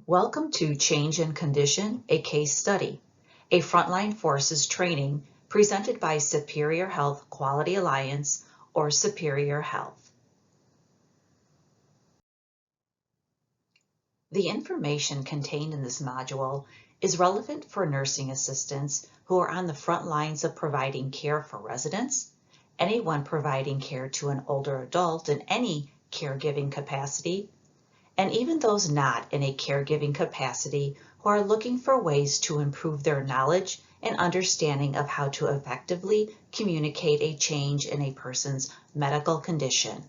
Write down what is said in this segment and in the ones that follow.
Welcome to Change in Condition, a Case Study, a Frontline Forces training presented by Superior Health Quality Alliance or Superior Health. The information contained in this module is relevant for nursing assistants who are on the front lines of providing care for residents, anyone providing care to an older adult in any caregiving capacity, and even those not in a caregiving capacity who are looking for ways to improve their knowledge and understanding of how to effectively communicate a change in a person's medical condition.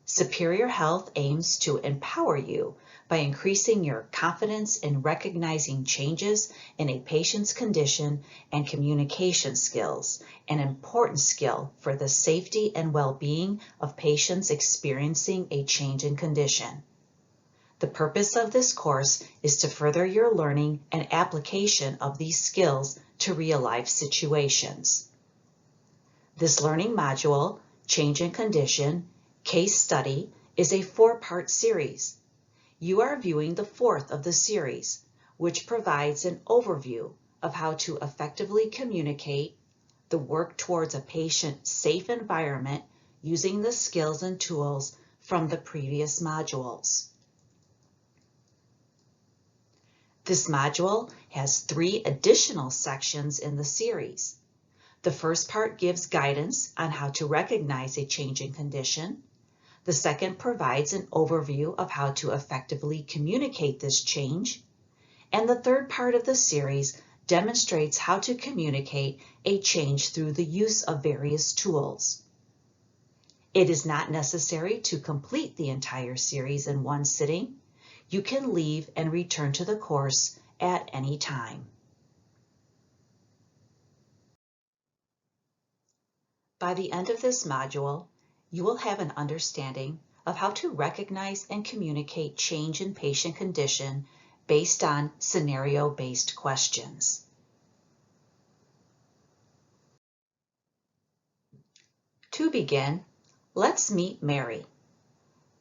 Superior Health aims to empower you by increasing your confidence in recognizing changes in a patient's condition and communication skills, an important skill for the safety and well-being of patients experiencing a change in condition. The purpose of this course is to further your learning and application of these skills to real-life situations. This learning module, Change in Condition, Case Study, is a 4-part series. You are viewing the 4th of the series, which provides an overview of how to effectively communicate the work towards a patient-safe environment using the skills and tools from the previous modules. This module has 3 additional sections in the series. The first part gives guidance on how to recognize a change in condition. The second provides an overview of how to effectively communicate this change. And the third part of the series demonstrates how to communicate a change through the use of various tools. It is not necessary to complete the entire series in one sitting. You can leave and return to the course at any time. By the end of this module, you will have an understanding of how to recognize and communicate change in patient condition based on scenario-based questions. To begin, let's meet Mary.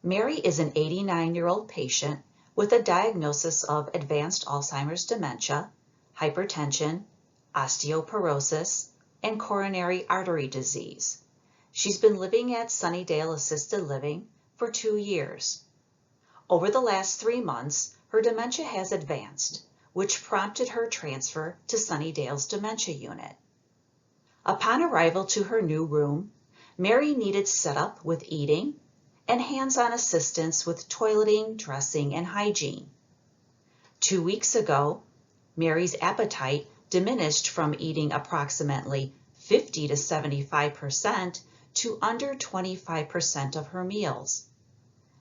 Mary is an 89-year-old patient with a diagnosis of advanced Alzheimer's dementia, hypertension, osteoporosis, and coronary artery disease. She's been living at Sunnydale Assisted Living for 2 years. Over the last 3 months, her dementia has advanced, which prompted her transfer to Sunnydale's dementia unit. Upon arrival to her new room, Mary needed setup with eating and hands-on assistance with toileting, dressing, and hygiene. 2 weeks ago, Mary's appetite diminished from eating approximately 50 to 75% to under 25% of her meals.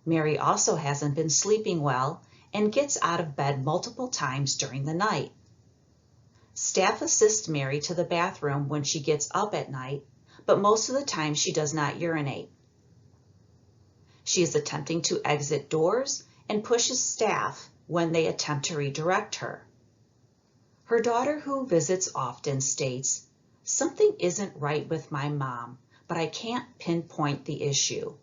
Mary also hasn't been sleeping well and gets out of bed multiple times during the night. Staff assist Mary to the bathroom when she gets up at night, but most of the time she does not urinate. She is attempting to exit doors and pushes staff when they attempt to redirect her. Her daughter, who visits often, states, "Something isn't right with my mom, but I can't pinpoint the issue.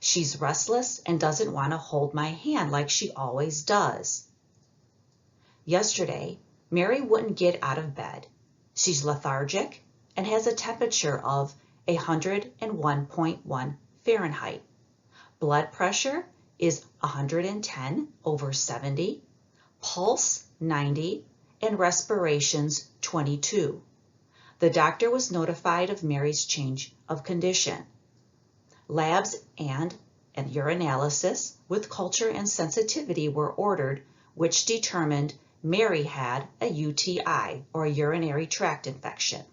She's restless and doesn't want to hold my hand like she always does." Yesterday, Mary wouldn't get out of bed. She's lethargic and has a temperature of 101.1 Fahrenheit. Blood pressure is 110/70, pulse 90, and respirations 22. The doctor was notified of Mary's change of condition. Labs and an urinalysis with culture and sensitivity were ordered, which determined Mary had a UTI, or a urinary tract infection.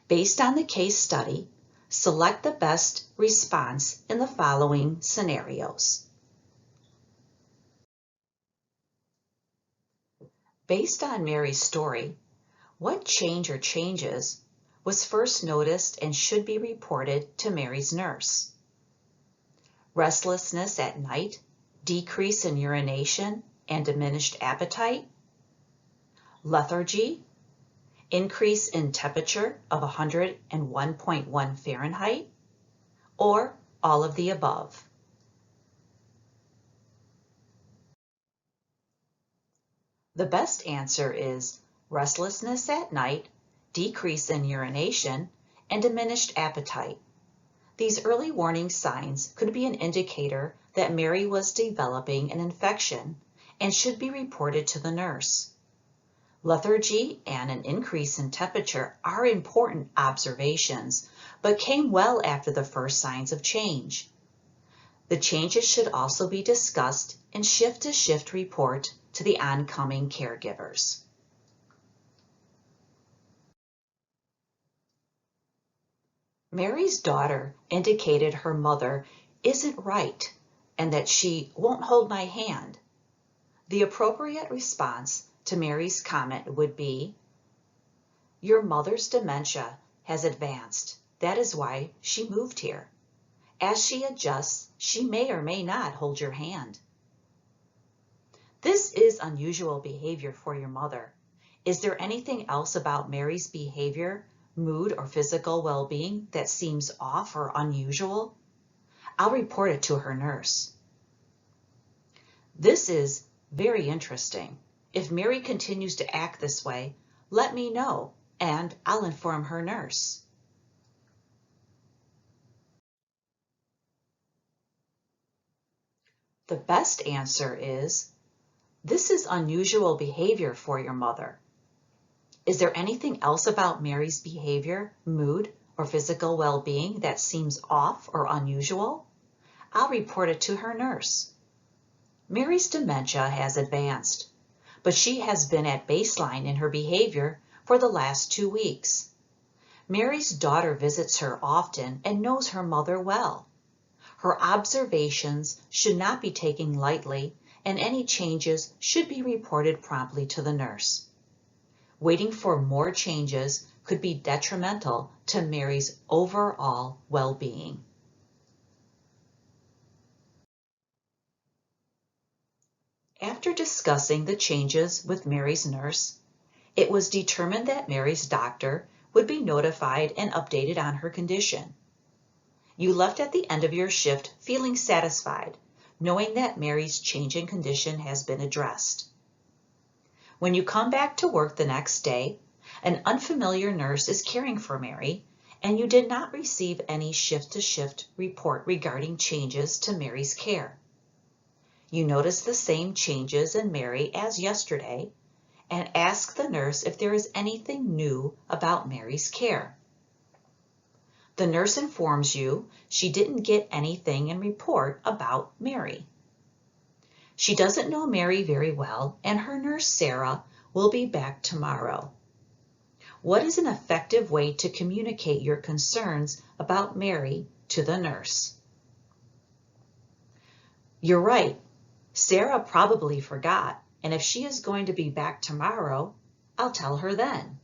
Based on the case study, select the best response in the following scenarios. Based on Mary's story, what change or changes was first noticed and should be reported to Mary's nurse? Restlessness at night, decrease in urination, and diminished appetite? Lethargy, increase in temperature of 101.1 Fahrenheit, or all of the above? The best answer is restlessness at night, decrease in urination, and diminished appetite. These early warning signs could be an indicator that Mary was developing an infection and should be reported to the nurse. Lethargy and an increase in temperature are important observations, but came well after the first signs of change. The changes should also be discussed in shift-to-shift report to the oncoming caregivers. Mary's daughter indicated her mother isn't right and that she won't hold my hand. The appropriate response to Mary's comment would be, "Your mother's dementia has advanced. That is why she moved here. As she adjusts, she may or may not hold your hand." This is unusual behavior for your mother. Is there anything else about Mary's behavior, mood, or physical well-being that seems off or unusual? I'll report it to her nurse. This is very interesting. If Mary continues to act this way, let me know and I'll inform her nurse. The best answer is, this is unusual behavior for your mother. Is there anything else about Mary's behavior, mood, or physical well-being that seems off or unusual? I'll report it to her nurse. Mary's dementia has advanced, but she has been at baseline in her behavior for the last 2 weeks. Mary's daughter visits her often and knows her mother well. Her observations should not be taken lightly, and any changes should be reported promptly to the nurse. Waiting for more changes could be detrimental to Mary's overall well-being. After discussing the changes with Mary's nurse, it was determined that Mary's doctor would be notified and updated on her condition. You left at the end of your shift feeling satisfied, knowing that Mary's change in condition has been addressed. When you come back to work the next day, an unfamiliar nurse is caring for Mary, and you did not receive any shift-to-shift report regarding changes to Mary's care. You notice the same changes in Mary as yesterday and ask the nurse if there is anything new about Mary's care. The nurse informs you she didn't get anything in report about Mary. She doesn't know Mary very well, and her nurse, Sarah, will be back tomorrow. What is an effective way to communicate your concerns about Mary to the nurse? You're right. Sarah probably forgot, and if she is going to be back tomorrow, I'll tell her then.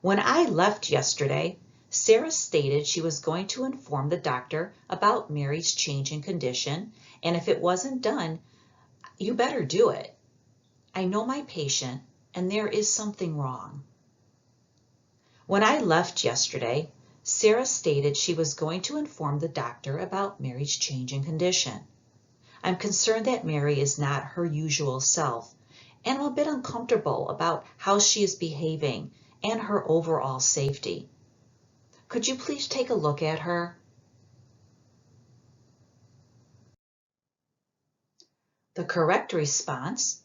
When I left yesterday, Sarah stated she was going to inform the doctor about Mary's change in condition, and if it wasn't done, you better do it. I know my patient, and there is something wrong. When I left yesterday, Sarah stated she was going to inform the doctor about Mary's change in condition. I'm concerned that Mary is not her usual self, and I'm a bit uncomfortable about how she is behaving and her overall safety. Could you please take a look at her? The correct response: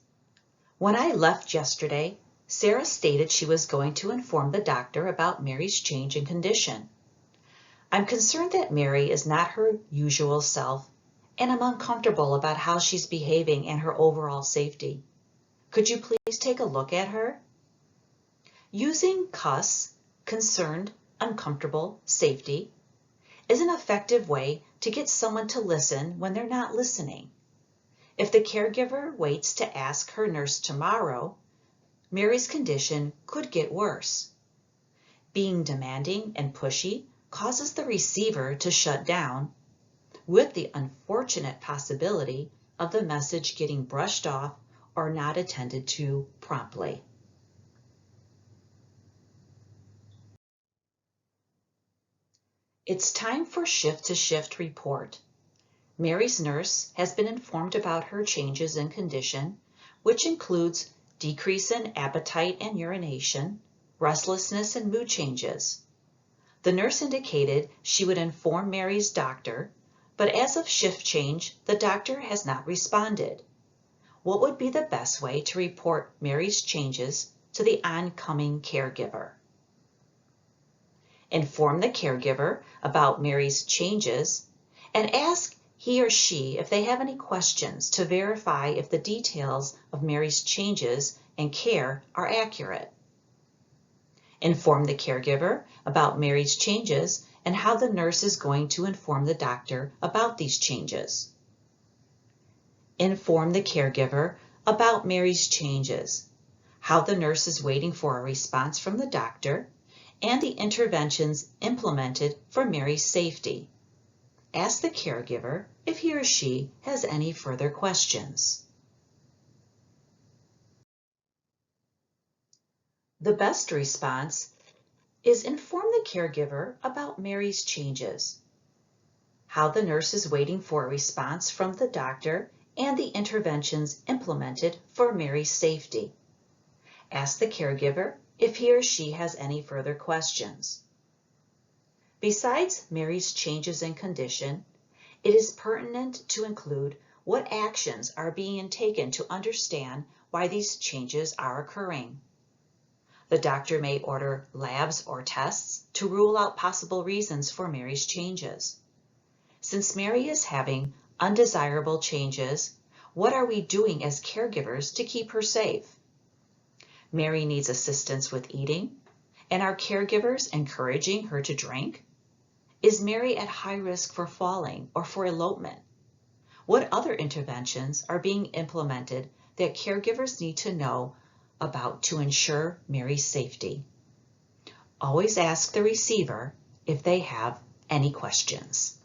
when I left yesterday, Sarah stated she was going to inform the doctor about Mary's change in condition. I'm concerned that Mary is not her usual self, and I'm uncomfortable about how she's behaving and her overall safety. Could you please take a look at her? Using CUS, concerned, uncomfortable, safety, is an effective way to get someone to listen when they're not listening. If the caregiver waits to ask her nurse tomorrow, Mary's condition could get worse. Being demanding and pushy causes the receiver to shut down, with the unfortunate possibility of the message getting brushed off or not attended to promptly. It's time for shift-to-shift report. Mary's nurse has been informed about her changes in condition, which includes decrease in appetite and urination, restlessness and mood changes. The nurse indicated she would inform Mary's doctor, but as of shift change, the doctor has not responded. What would be the best way to report Mary's changes to the oncoming caregiver? Inform the caregiver about Mary's changes and ask he or she if they have any questions to verify if the details of Mary's changes and care are accurate. Inform the caregiver about Mary's changes and how the nurse is going to inform the doctor about these changes. Inform the caregiver about Mary's changes, how the nurse is waiting for a response from the doctor, and the interventions implemented for Mary's safety. Ask the caregiver if he or she has any further questions. The best response is inform the caregiver about Mary's changes, how the nurse is waiting for a response from the doctor, and the interventions implemented for Mary's safety. Ask the caregiver if he or she has any further questions. Besides Mary's changes in condition, it is pertinent to include what actions are being taken to understand why these changes are occurring. The doctor may order labs or tests to rule out possible reasons for Mary's changes. Since Mary is having undesirable changes, what are we doing as caregivers to keep her safe? Mary needs assistance with eating, and are caregivers encouraging her to drink? Is Mary at high risk for falling or for elopement? What other interventions are being implemented that caregivers need to know about to ensure Mary's safety? Always ask the receiver if they have any questions.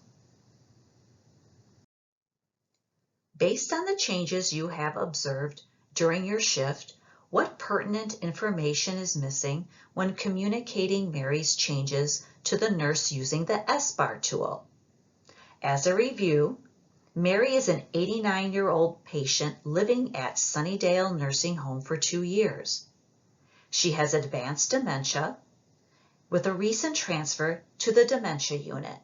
Based on the changes you have observed during your shift, what pertinent information is missing when communicating Mary's changes to the nurse using the SBAR tool? As a review, Mary is an 89-year-old patient living at Sunnydale Nursing Home for 2 years. She has advanced dementia with a recent transfer to the dementia unit.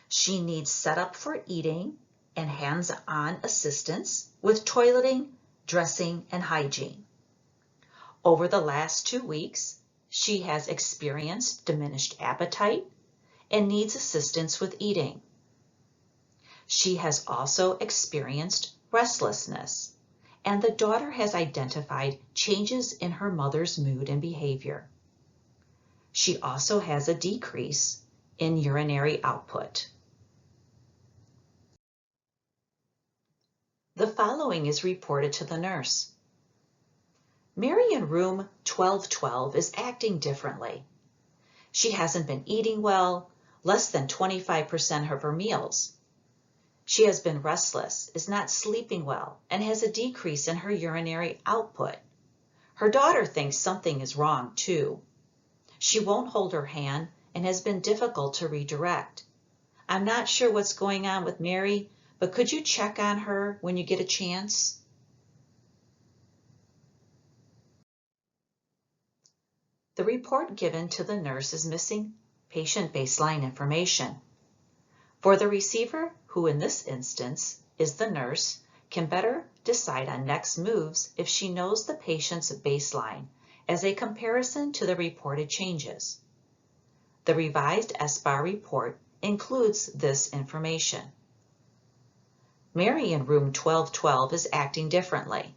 She needs setup for eating and hands-on assistance with toileting, dressing, and hygiene. Over the last 2 weeks, she has experienced diminished appetite and needs assistance with eating. She has also experienced restlessness, and the daughter has identified changes in her mother's mood and behavior. She also has a decrease in urinary output. The following is reported to the nurse. Mary in room 1212 is acting differently. She hasn't been eating well, less than 25% of her meals. She has been restless, is not sleeping well, and has a decrease in her urinary output. Her daughter thinks something is wrong too. She won't hold her hand and has been difficult to redirect. I'm not sure what's going on with Mary, but could you check on her when you get a chance? The report given to the nurse is missing patient baseline information. For the receiver, who in this instance is the nurse, can better decide on next moves if she knows the patient's baseline as a comparison to the reported changes. The revised SBAR report includes this information. Mary in room 1212 is acting differently.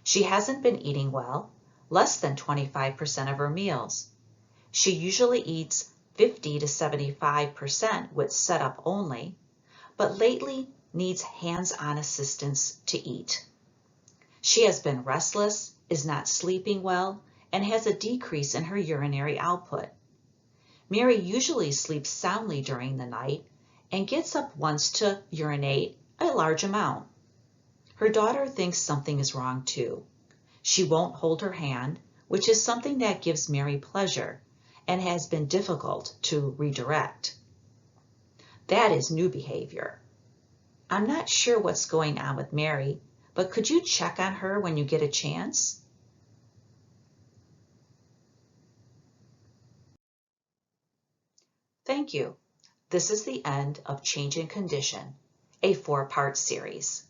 She hasn't been eating well, less than 25% of her meals. She usually eats 50 to 75% with setup only, but lately needs hands-on assistance to eat. She has been restless, is not sleeping well, and has a decrease in her urinary output. Mary usually sleeps soundly during the night and gets up once to urinate a large amount. Her daughter thinks something is wrong too. She won't hold her hand, which is something that gives Mary pleasure and has been difficult to redirect. That is new behavior. I'm not sure what's going on with Mary, but could you check on her when you get a chance? Thank you. This is the end of Change in Condition, a 4-part series.